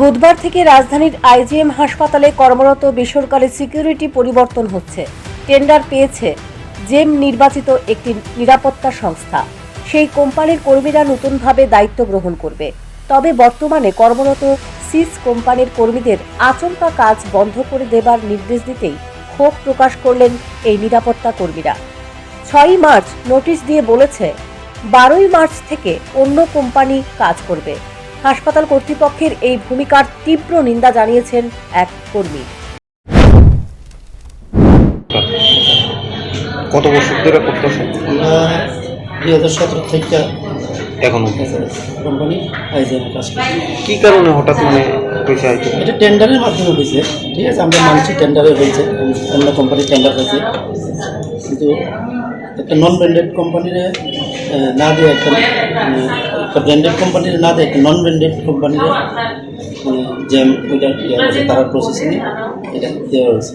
বুধবার থেকে রাজধানীর আইজিএম হাসপাতালে কর্মরত বেসরকারি সিকিউরিটি পরিবর্তন হচ্ছে। টেন্ডার পেয়েছে জেম নির্বাচিত একটি নিরাপত্তা সংস্থা। সেই কোম্পানির কর্মীরা নতুনভাবে দায়িত্ব গ্রহণ করবে। তবে বর্তমানে কর্মরত সিস কোম্পানির কর্মীদের আচমকা কাজ বন্ধ করে দেবার নির্দেশ দিতেই ক্ষোভ প্রকাশ করলেন এই নিরাপত্তা কর্মীরা। 6ই মার্চ নোটিশ দিয়ে বলেছে 12ই মার্চ থেকে অন্য কোম্পানি কাজ করবে। হাসপাতাল কর্তৃপক্ষের এই ভূমিকার তীব্র নিন্দা জানিয়েছেন এক কর্মী। কত বছর ধরে করতেছেন? 2017 থেকে এখনো কোম্পানি আইজিএম কাজ করছে। কি কারণে হঠাৎ পয়সা হয়েছে? এটা টেন্ডারের মাধ্যমে হয়েছে, ঠিক আছে, আমরা মানছি টেন্ডারে হয়েছে, অন্য কোম্পানির টেন্ডার হয়েছে, কিন্তু একটা নন ব্র্যান্ডেড কোম্পানির না দিয়ে একটা ব্র্যান্ডেড কোম্পানির না দিয়ে একটা নন ব্র্যান্ডেড কোম্পানির জ্যাম ওইটা তারা প্রসেসিংয়ে এটা দেওয়া হয়েছে।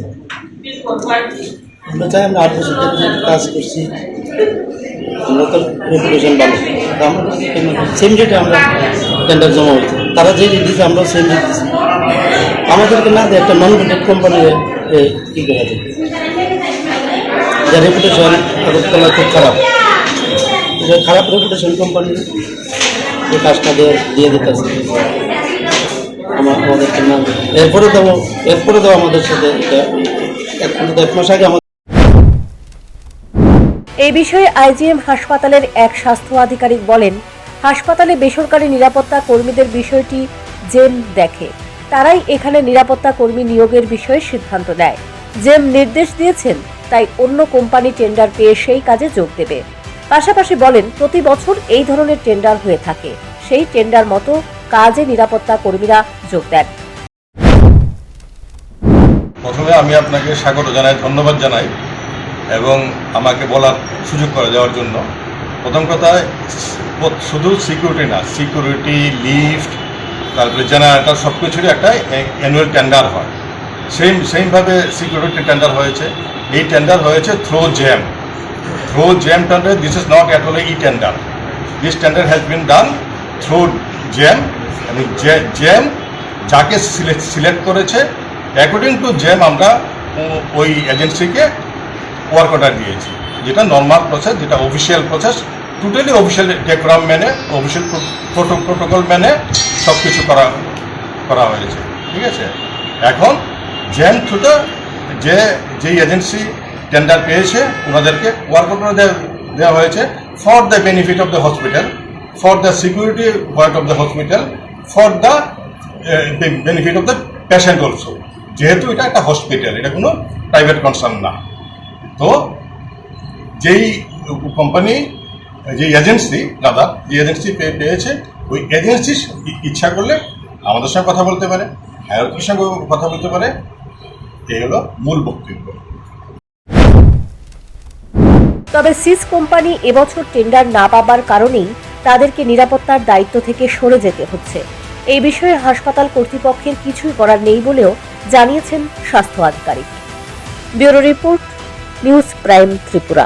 আমরা চাই, আমরা 8 বছর ধরে কাজ করছি, আমরা তো রেপুটেশন ভালো, তো আমরা সেম রেটে আমরা টেন্ডার জমা হয়েছে, তারা যে রেট দিয়েছে আমরাও সেম রেট দিচ্ছি। আমাদেরকে না দিয়ে একটা নন ব্র্যান্ডেড কোম্পানির কী করা যায়, যার রেপুটেশন আগরতলা খুব খারাপ, খারাপ রেপুটেশন কোম্পানি এই কাজটা দিয়ে দিতে আছে আমাদেরকে না। এরপরে দেবো আমাদের সাথে এক মাস আগে আমাদের। এই বিষয়ে আইজিএম হাসপাতালের এক স্বাস্থ্য আধিকারিক বলেন, হাসপাতালে বেসরকারি নিরাপত্তা কর্মীদের বিষয়টি জেম দেখে, তারাই এখানে নিরাপত্তা কর্মী নিয়োগের বিষয়ে সিদ্ধান্ত নেয়। জেম নির্দেশ দিয়েছেন, তাই অন্য কোম্পানি টেন্ডার পেয়ে সেই কাজে যোগ দেবে। পাশাপাশি বলেন, প্রতি বছর এই ধরনের টেন্ডার হয়ে থাকে, সেই টেন্ডার মতো কাজে নিরাপত্তা কর্মীরা যোগ দেন। প্রথমে আমি আপনাকে স্বাগত জানাই, ধন্যবাদ জানাই এবং আমাকে বলার সুযোগ করে দেওয়ার জন্য। প্রথম কথা, শুধু সিকিউরিটি না, সিকিউরিটি, লিফট, তারপরে জেনারেটর সব কিছুরই একটা অ্যানুয়াল টেন্ডার হয়। সেইভাবে সিকিউরিটি টেন্ডার হয়েছে। এই টেন্ডার হয়েছে থ্রো জ্যাম tender. This is not at all e-tender. This tender has been done through GEM, and GEM যাকে সিলেক্ট করেছে অ্যাকর্ডিং টু GEM আমরা ওই এজেন্সিকে ওয়ার্ক অর্ডার দিয়েছি, যেটা নর্মাল প্রসেস, যেটা official process, totally official decorum মেনে, অফিসিয়াল প্রোটোকল মেনে সব কিছু করা হয়েছে, ঠিক আছে। এখন GEM থ্রুতে যে এজেন্সি টেন্ডার পেয়েছে ওনাদেরকে ওয়ার্ক অর্ডার দেওয়া হয়েছে for the benefit of the hospital, for the security point of the hospital, for the benefit of the patient also. যেহেতু এটা একটা হসপিটাল, এটা কোনো প্রাইভেট কনসার্ন না। তো যেই কোম্পানি, যে এজেন্সি পেয়েছে, ওই এজেন্সি ইচ্ছা করলে আমাদের সঙ্গে কথা বলতে পারে, হায়ারদের সঙ্গে কথা বলতে পারে। এই হলো মূল বক্তব্য। তবে সিস কোম্পানি এবছর টেন্ডার না পাবার কারণেই তাদেরকে নিরাপত্তার দায়িত্ব থেকে সরে যেতে হচ্ছে। এই বিষয়ে হাসপাতাল কর্তৃপক্ষের কিছুই করার নেই বলেও জানিয়েছেন স্বাস্থ্য আধিকারিক। Bureau report, news prime Tripura.